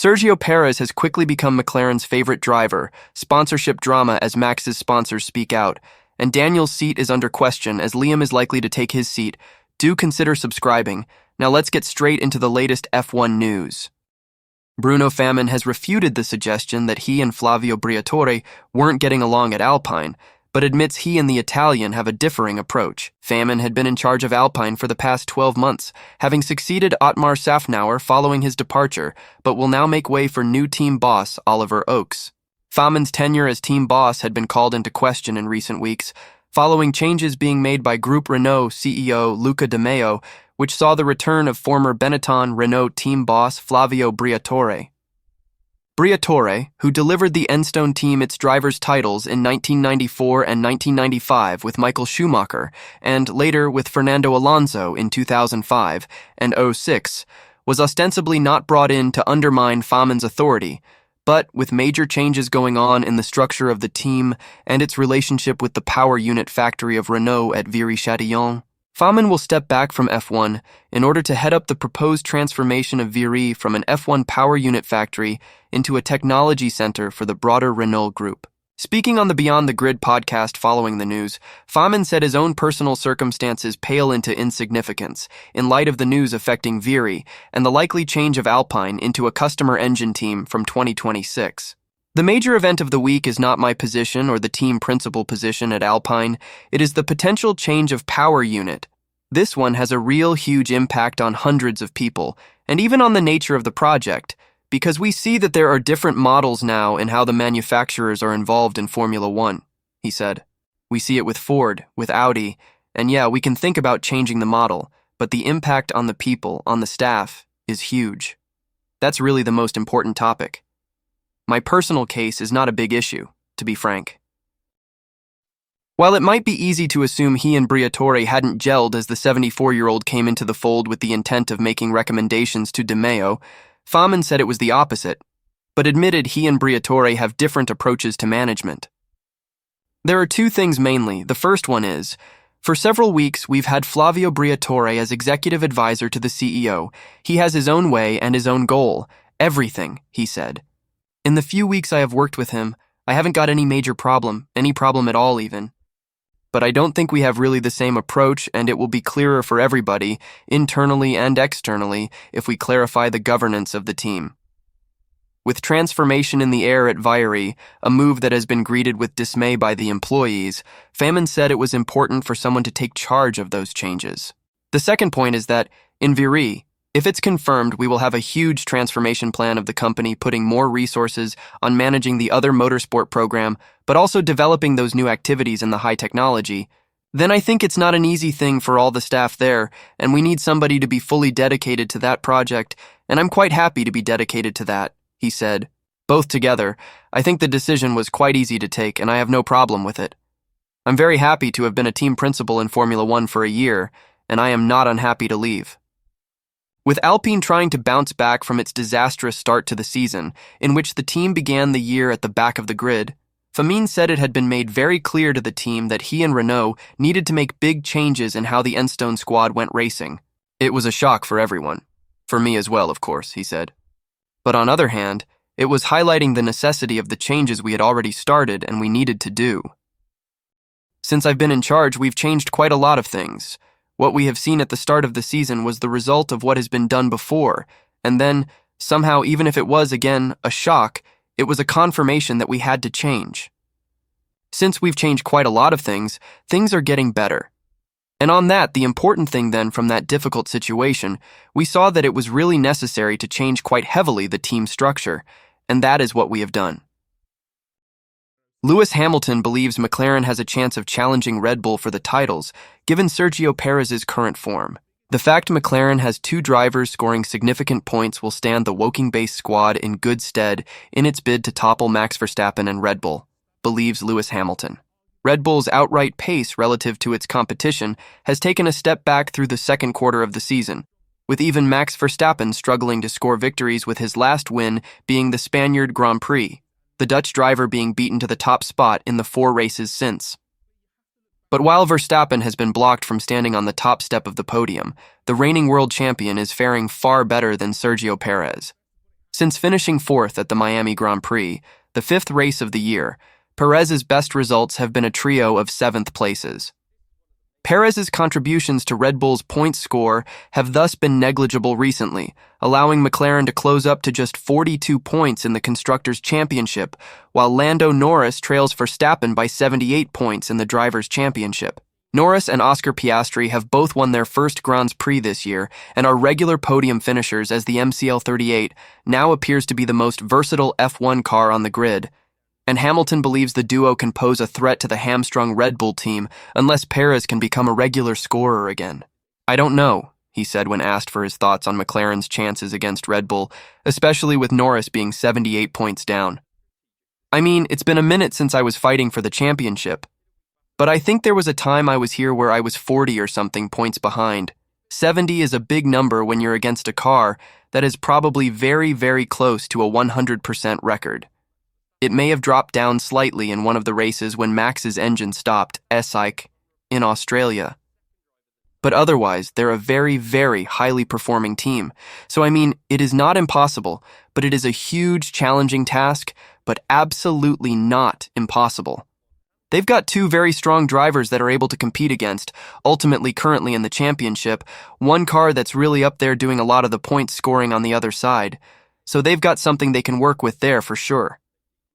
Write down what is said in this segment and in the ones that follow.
Sergio Perez has quickly become McLaren's favorite driver, sponsorship drama as Max's sponsors speak out, and Daniel's seat is under question as Liam is likely to take his seat. Do consider subscribing. Now let's get straight into the latest F1 news. Bruno Famin has refuted the suggestion that he and Flavio Briatore weren't getting along at Alpine, but admits he and the Italian have a differing approach. Famin had been in charge of Alpine for the past 12 months, having succeeded Otmar Safnauer following his departure, but will now make way for new team boss Oliver Oakes. Famin's tenure as team boss had been called into question in recent weeks, following changes being made by Group Renault CEO Luca De Meo, which saw the return of former Benetton Renault team boss Flavio Briatore. Briatore, who delivered the Enstone team its drivers' titles in 1994 and 1995 with Michael Schumacher, and later with Fernando Alonso in 2005 and 2006, was ostensibly not brought in to undermine Famin's authority, but with major changes going on in the structure of the team and its relationship with the power unit factory of Renault at Viry-Châtillon, Famin will step back from F1 in order to head up the proposed transformation of Viry from an F1 power unit factory into a technology center for the broader Renault group. Speaking on the Beyond the Grid podcast following the news, Famin said his own personal circumstances pale into insignificance in light of the news affecting Viry and the likely change of Alpine into a customer engine team from 2026. The major event of the week is not my position or the team principal position at Alpine, it is the potential change of power unit. This one has a real huge impact on hundreds of people, and even on the nature of the project, because we see that there are different models now in how the manufacturers are involved in Formula One, he said. We see it with Ford, with Audi, and yeah, we can think about changing the model, but the impact on the people, on the staff, is huge. That's really the most important topic. My personal case is not a big issue, to be frank. While it might be easy to assume he and Briatore hadn't gelled as the 74-year-old came into the fold with the intent of making recommendations to De Meo, Famin said it was the opposite, but admitted he and Briatore have different approaches to management. There are two things mainly. The first one is, for several weeks we've had Flavio Briatore as executive advisor to the CEO. He has his own way and his own goal. Everything, he said. In the few weeks I have worked with him, I haven't got any major problem, any problem at all even. But I don't think we have really the same approach, and it will be clearer for everybody, internally and externally, if we clarify the governance of the team. With transformation in the air at Viry, a move that has been greeted with dismay by the employees, Famin said it was important for someone to take charge of those changes. The second point is that, in Viry, if it's confirmed, we will have a huge transformation plan of the company, putting more resources on managing the other motorsport program, but also developing those new activities in the high technology. Then I think it's not an easy thing for all the staff there, and we need somebody to be fully dedicated to that project, and I'm quite happy to be dedicated to that, he said. Both together, I think the decision was quite easy to take, and I have no problem with it. I'm very happy to have been a team principal in Formula One for a year, and I am not unhappy to leave. With Alpine trying to bounce back from its disastrous start to the season, in which the team began the year at the back of the grid, Famin said it had been made very clear to the team that he and Renault needed to make big changes in how the Enstone squad went racing. It was a shock for everyone. For me as well, of course, he said. But on the other hand, it was highlighting the necessity of the changes we had already started and we needed to do. Since I've been in charge, we've changed quite a lot of things. What we have seen at the start of the season was the result of what has been done before, and then, somehow, even if it was, again, a shock, it was a confirmation that we had to change. Since we've changed quite a lot of things, things are getting better. And on that, the important thing then from that difficult situation, we saw that it was really necessary to change quite heavily the team structure, and that is what we have done. Lewis Hamilton believes McLaren has a chance of challenging Red Bull for the titles, given Sergio Perez's current form. The fact McLaren has two drivers scoring significant points will stand the Woking-based squad in good stead in its bid to topple Max Verstappen and Red Bull, believes Lewis Hamilton. Red Bull's outright pace relative to its competition has taken a step back through the second quarter of the season, with even Max Verstappen struggling to score victories, with his last win being the Spaniard Grand Prix, the Dutch driver being beaten to the top spot in the 4 races since. But while Verstappen has been blocked from standing on the top step of the podium, the reigning world champion is faring far better than Sergio Perez. Since finishing fourth at the Miami Grand Prix, the fifth race of the year, Perez's best results have been a trio of seventh places. Perez's contributions to Red Bull's points score have thus been negligible recently, allowing McLaren to close up to just 42 points in the Constructors' Championship, while Lando Norris trails Verstappen by 78 points in the Drivers' Championship. Norris and Oscar Piastri have both won their first Grand Prix this year and are regular podium finishers as the MCL38 now appears to be the most versatile F1 car on the grid. And Hamilton believes the duo can pose a threat to the hamstrung Red Bull team unless Perez can become a regular scorer again. "I don't know," he said when asked for his thoughts on McLaren's chances against Red Bull, especially with Norris being 78 points down. "I mean, it's been a minute since I was fighting for the championship. But I think there was a time I was here where I was 40 or something points behind. 70 is a big number when you're against a car that is probably very, very close to a 100% record. It may have dropped down slightly in one of the races when Max's engine stopped, in Australia. But otherwise, they're a very, very highly performing team. So I mean, it is not impossible, but it is a huge, challenging task, but absolutely not impossible. They've got two very strong drivers that are able to compete against, ultimately currently in the championship, one car that's really up there doing a lot of the points scoring on the other side. So they've got something they can work with there for sure."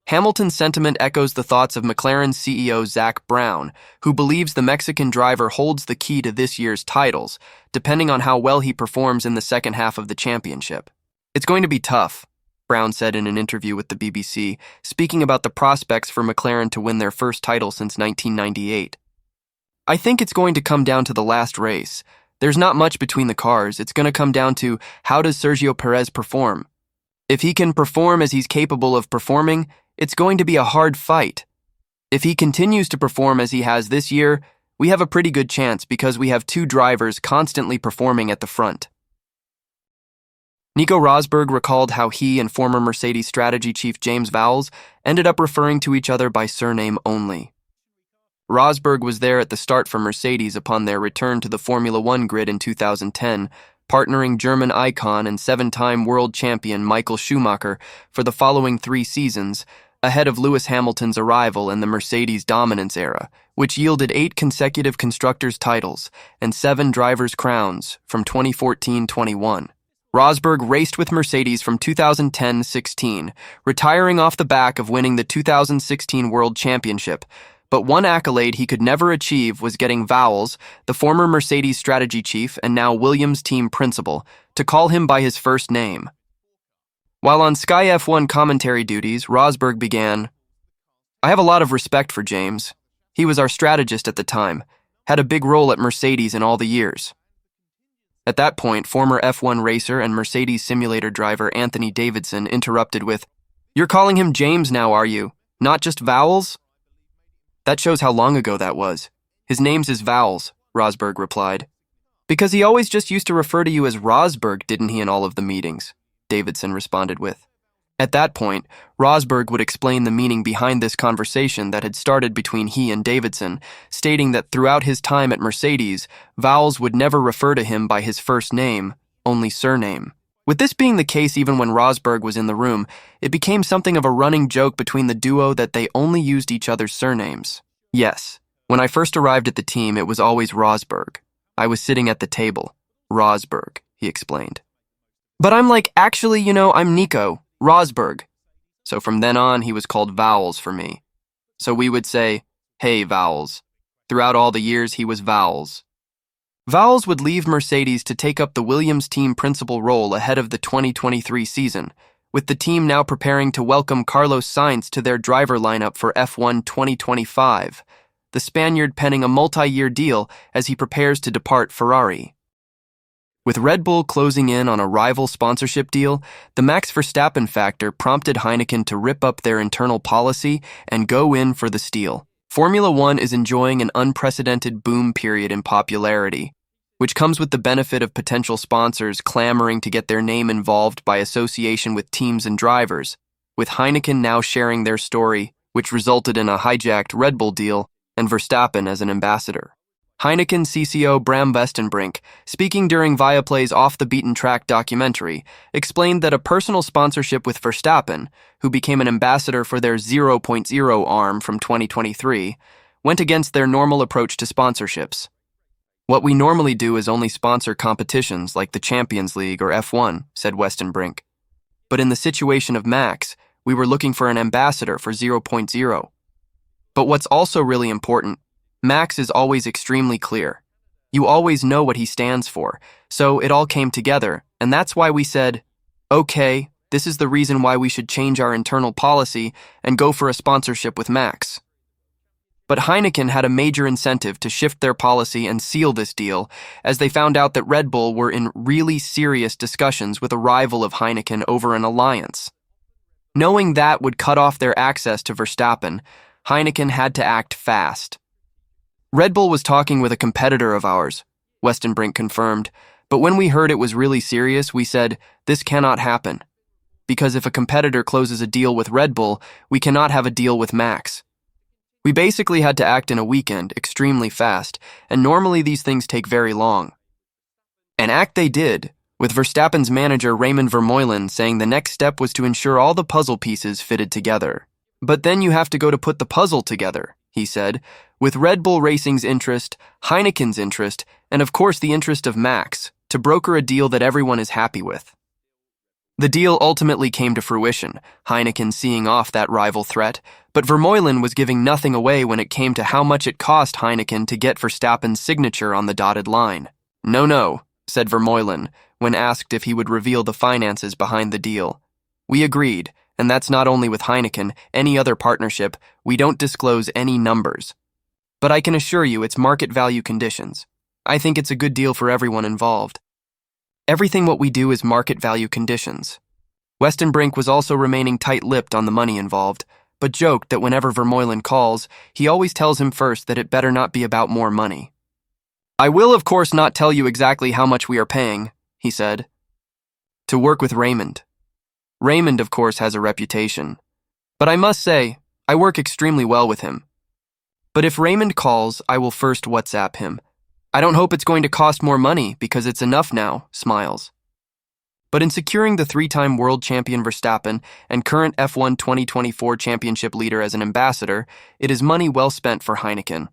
Hamilton's sentiment echoes the thoughts of McLaren's CEO Zak Brown, who believes the Mexican driver holds the key to this year's titles, depending on how well he performs in the second half of the championship. "It's going to be tough," Brown said in an interview with the BBC, speaking about the prospects for McLaren to win their first title since 1998. "I think it's going to come down to the last race. There's not much between the cars. It's going to come down to how does Sergio Perez perform. If he can perform as he's capable of performing, it's going to be a hard fight. If he continues to perform as he has this year, we have a pretty good chance because we have two drivers constantly performing at the front." Nico Rosberg recalled how he and former Mercedes strategy chief James Vows ended up referring to each other by surname only. Rosberg was there at the start for Mercedes upon their return to the Formula One grid in 2010, partnering German icon and seven-time world champion Michael Schumacher for the following 3 seasons, ahead of Lewis Hamilton's arrival in the Mercedes dominance era, which yielded 8 consecutive constructors' titles and 7 drivers' crowns from 2014-21. Rosberg raced with Mercedes from 2010-16, retiring off the back of winning the 2016 World Championship, but one accolade he could never achieve was getting Vows, the former Mercedes strategy chief and now Williams team principal, to call him by his first name. While on Sky F1 commentary duties, Rosberg began, "I have a lot of respect for James. He was our strategist at the time, had a big role at Mercedes in all the years." At that point, former F1 racer and Mercedes simulator driver Anthony Davidson interrupted with, "You're calling him James now, are you? Not just Vowels?" "That shows how long ago that was. His name's is Vowels," Rosberg replied. "Because he always just used to refer to you as Rosberg, didn't he, in all of the meetings?" Davidson responded with. At that point, Rosberg would explain the meaning behind this conversation that had started between he and Davidson, stating that throughout his time at Mercedes, Vowles would never refer to him by his first name, only surname. With this being the case even when Rosberg was in the room, it became something of a running joke between the duo that they only used each other's surnames. "Yes, when I first arrived at the team, it was always Rosberg. I was sitting at the table. Rosberg," he explained. "But I'm like, actually, I'm Nico. Rosberg." So from then on, he was called Vowles for me. So we would say, "Hey, Vowles." Throughout all the years, he was Vowles. Vowles would leave Mercedes to take up the Williams team principal role ahead of the 2023 season, with the team now preparing to welcome Carlos Sainz to their driver lineup for F1 2025, the Spaniard penning a multi-year deal as he prepares to depart Ferrari. With Red Bull closing in on a rival sponsorship deal, the Max Verstappen factor prompted Heineken to rip up their internal policy and go in for the steal. Formula One is enjoying an unprecedented boom period in popularity, which comes with the benefit of potential sponsors clamoring to get their name involved by association with teams and drivers, with Heineken now sharing their story, which resulted in a hijacked Red Bull deal and Verstappen as an ambassador. Heineken CCO Bram Westenbrink, speaking during Viaplay's Off the Beaten Track documentary, explained that a personal sponsorship with Verstappen, who became an ambassador for their 0.0 arm from 2023, went against their normal approach to sponsorships. What we normally do is only sponsor competitions like the Champions League or F1, said Westenbrink. But in the situation of Max, we were looking for an ambassador for 0.0. But what's also really important, Max is always extremely clear. You always know what he stands for, so it all came together, and that's why we said, okay, this is the reason why we should change our internal policy and go for a sponsorship with Max. But Heineken had a major incentive to shift their policy and seal this deal, as they found out that Red Bull were in really serious discussions with a rival of Heineken over an alliance. Knowing that would cut off their access to Verstappen, Heineken had to act fast. Red Bull was talking with a competitor of ours, Westenbrink confirmed, but when we heard it was really serious, we said, this cannot happen. Because if a competitor closes a deal with Red Bull, we cannot have a deal with Max. We basically had to act in a weekend, extremely fast, and normally these things take very long. And act they did, with Verstappen's manager Raymond Vermeulen saying the next step was to ensure all the puzzle pieces fitted together. But then you have to go to put the puzzle together, he said, with Red Bull Racing's interest, Heineken's interest, and of course the interest of Max, to broker a deal that everyone is happy with. The deal ultimately came to fruition, Heineken seeing off that rival threat, but Vermeulen was giving nothing away when it came to how much it cost Heineken to get Verstappen's signature on the dotted line. No, said Vermeulen, when asked if he would reveal the finances behind the deal. We agreed, and that's not only with Heineken, any other partnership, we don't disclose any numbers. But I can assure you it's market value conditions. I think it's a good deal for everyone involved. Everything what we do is market value conditions. Westenbrink was also remaining tight-lipped on the money involved, but joked that whenever Vermeulen calls, he always tells him first that it better not be about more money. I will, of course, not tell you exactly how much we are paying, he said. To work with Raymond. Raymond, of course, has a reputation. But I must say, I work extremely well with him. But if Raymond calls, I will first WhatsApp him. I don't hope it's going to cost more money because it's enough now, smiles. But in securing the three-time world champion Verstappen and current F1 2024 championship leader as an ambassador, it is money well spent for Heineken.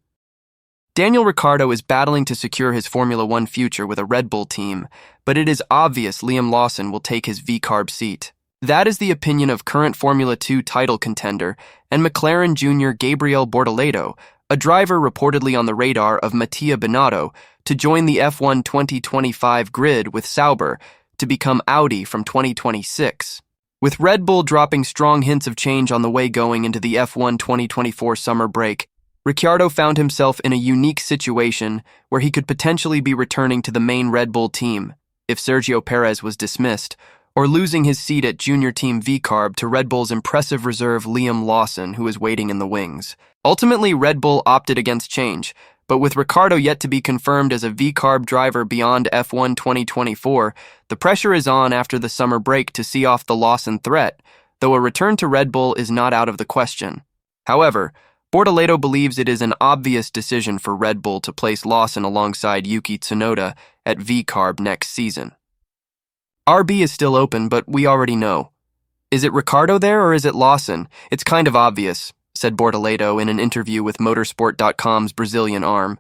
Daniel Ricciardo is battling to secure his Formula One future with a Red Bull team, but it is obvious Liam Lawson will take his V-carb seat. That is the opinion of current Formula 2 title contender and McLaren junior Gabriel Bordalo, a driver reportedly on the radar of Mattia Binotto, to join the F1 2025 grid with Sauber to become Audi from 2026. With Red Bull dropping strong hints of change on the way going into the F1 2024 summer break, Ricciardo found himself in a unique situation where he could potentially be returning to the main Red Bull team if Sergio Perez was dismissed, or losing his seat at junior team V-carb to Red Bull's impressive reserve Liam Lawson, who is waiting in the wings. Ultimately, Red Bull opted against change, but with Ricciardo yet to be confirmed as a V-carb driver beyond F1 2024, the pressure is on after the summer break to see off the Lawson threat, though a return to Red Bull is not out of the question. However, Bordalo believes it is an obvious decision for Red Bull to place Lawson alongside Yuki Tsunoda at V-carb next season. RB is still open, but we already know. Is it Ricciardo there or is it Lawson? It's kind of obvious, said Bordalo in an interview with Motorsport.com's Brazilian arm.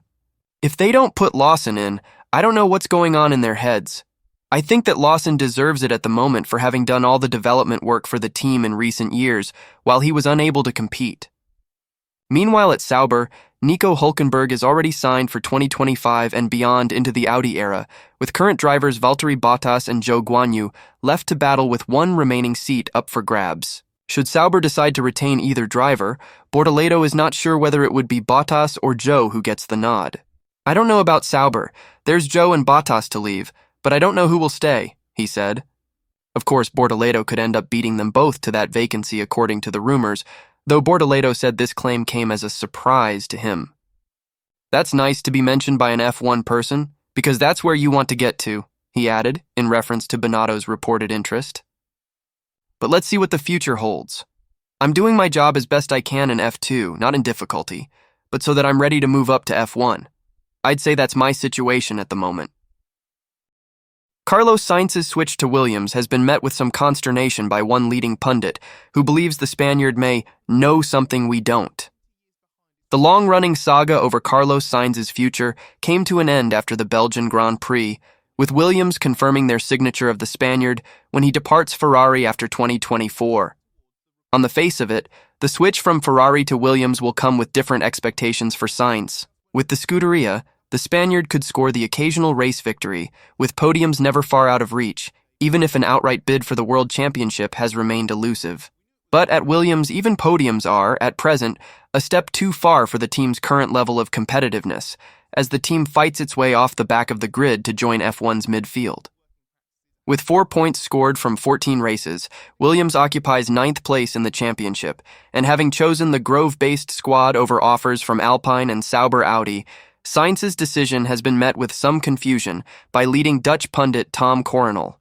If they don't put Lawson in, I don't know what's going on in their heads. I think that Lawson deserves it at the moment for having done all the development work for the team in recent years while he was unable to compete. Meanwhile at Sauber, Nico Hülkenberg is already signed for 2025 and beyond into the Audi era, with current drivers Valtteri Bottas and Zhou Guanyu left to battle with one remaining seat up for grabs. Should Sauber decide to retain either driver, Bordalo is not sure whether it would be Bottas or Zhou who gets the nod. I don't know about Sauber. There's Zhou and Bottas to leave, but I don't know who will stay, he said. Of course, Bordalo could end up beating them both to that vacancy according to the rumors, though Bordalo said this claim came as a surprise to him. That's nice to be mentioned by an F1 person, because that's where you want to get to, he added, in reference to Binotto's reported interest. But let's see what the future holds. I'm doing my job as best I can in F2, not in difficulty, but so that I'm ready to move up to F1. I'd say that's my situation at the moment. Carlos Sainz's switch to Williams has been met with some consternation by one leading pundit, who believes the Spaniard may know something we don't. The long-running saga over Carlos Sainz's future came to an end after the Belgian Grand Prix, with Williams confirming their signature of the Spaniard when he departs Ferrari after 2024. On the face of it, the switch from Ferrari to Williams will come with different expectations for Sainz. With the Scuderia, the Spaniard could score the occasional race victory, with podiums never far out of reach, even if an outright bid for the World Championship has remained elusive. But at Williams, even podiums are, at present, a step too far for the team's current level of competitiveness, as the team fights its way off the back of the grid to join F1's midfield. With 4 points scored from 14 races, Williams occupies 9th place in the championship, and having chosen the Grove-based squad over offers from Alpine and Sauber Audi, Sainz's decision has been met with some confusion by leading Dutch pundit Tom Coronel.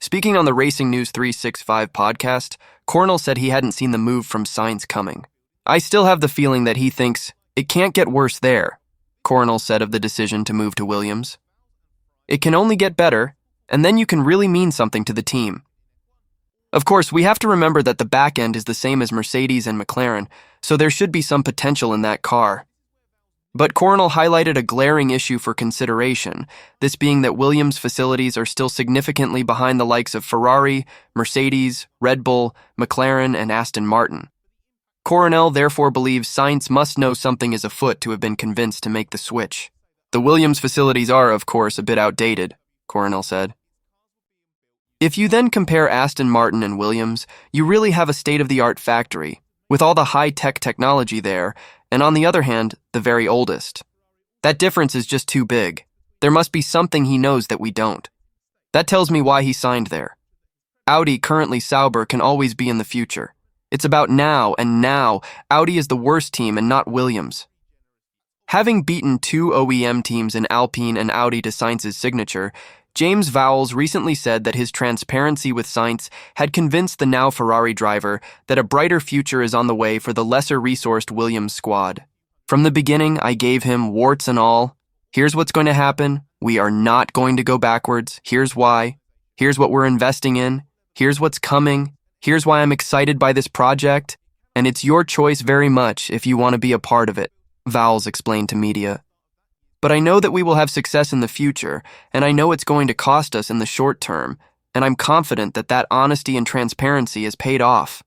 Speaking on the Racing News 365 podcast, Coronel said he hadn't seen the move from Sainz coming. "I still have the feeling that he thinks, it can't get worse there," Coronel said of the decision to move to Williams. "It can only get better, and then you can really mean something to the team." Of course, we have to remember that the back end is the same as Mercedes and McLaren, so there should be some potential in that car. But Coronel highlighted a glaring issue for consideration, this being that Williams' facilities are still significantly behind the likes of Ferrari, Mercedes, Red Bull, McLaren, and Aston Martin. Coronel therefore believes Sainz must know something is afoot to have been convinced to make the switch. "The Williams facilities are, of course, a bit outdated," Coronel said. "If you then compare Aston Martin and Williams, you really have a state-of-the-art factory, with all the high-tech technology there, and on the other hand, the very oldest. That difference is just too big. There must be something he knows that we don't. That tells me why he signed there. Audi, currently Sauber, can always be in the future. It's about now, and now, Audi is the worst team and not Williams." Having beaten 2 OEM teams in Alpine and Audi to Sainz's signature, James Vows recently said that his transparency with Sainz had convinced the now Ferrari driver that a brighter future is on the way for the lesser-resourced Williams squad. "From the beginning, I gave him warts and all. Here's what's going to happen. We are not going to go backwards. Here's why. Here's what we're investing in. Here's what's coming. Here's why I'm excited by this project. And it's your choice very much if you want to be a part of it," Vows explained to media. "But I know that we will have success in the future, and I know it's going to cost us in the short term, and I'm confident that that honesty and transparency has paid off."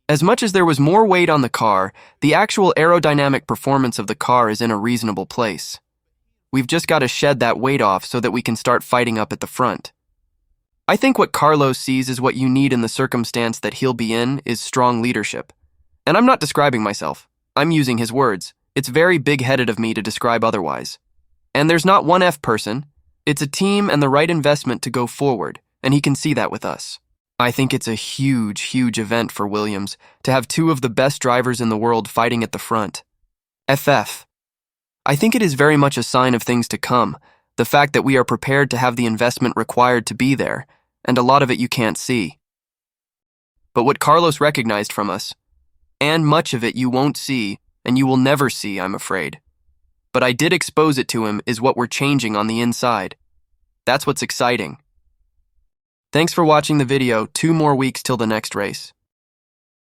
As much as there was more weight on the car, the actual aerodynamic performance of the car is in a reasonable place. We've just got to shed that weight off so that we can start fighting up at the front. I think what Carlos sees is what you need in the circumstance that he'll be in is strong leadership. And I'm not describing myself. I'm using his words. It's very big-headed of me to describe otherwise. And there's not one F person. It's a team and the right investment to go forward, and he can see that with us. I think it's a huge, huge event for Williams to have 2 of the best drivers in the world fighting at the front. FF. I think it is very much a sign of things to come, the fact that we are prepared to have the investment required to be there, and a lot of it you can't see. But what Carlos recognized from us, and much of it you won't see, and you will never see, I'm afraid. But I did expose it to him, is what we're changing on the inside. That's what's exciting. Thanks for watching the video. 2 more weeks till the next race.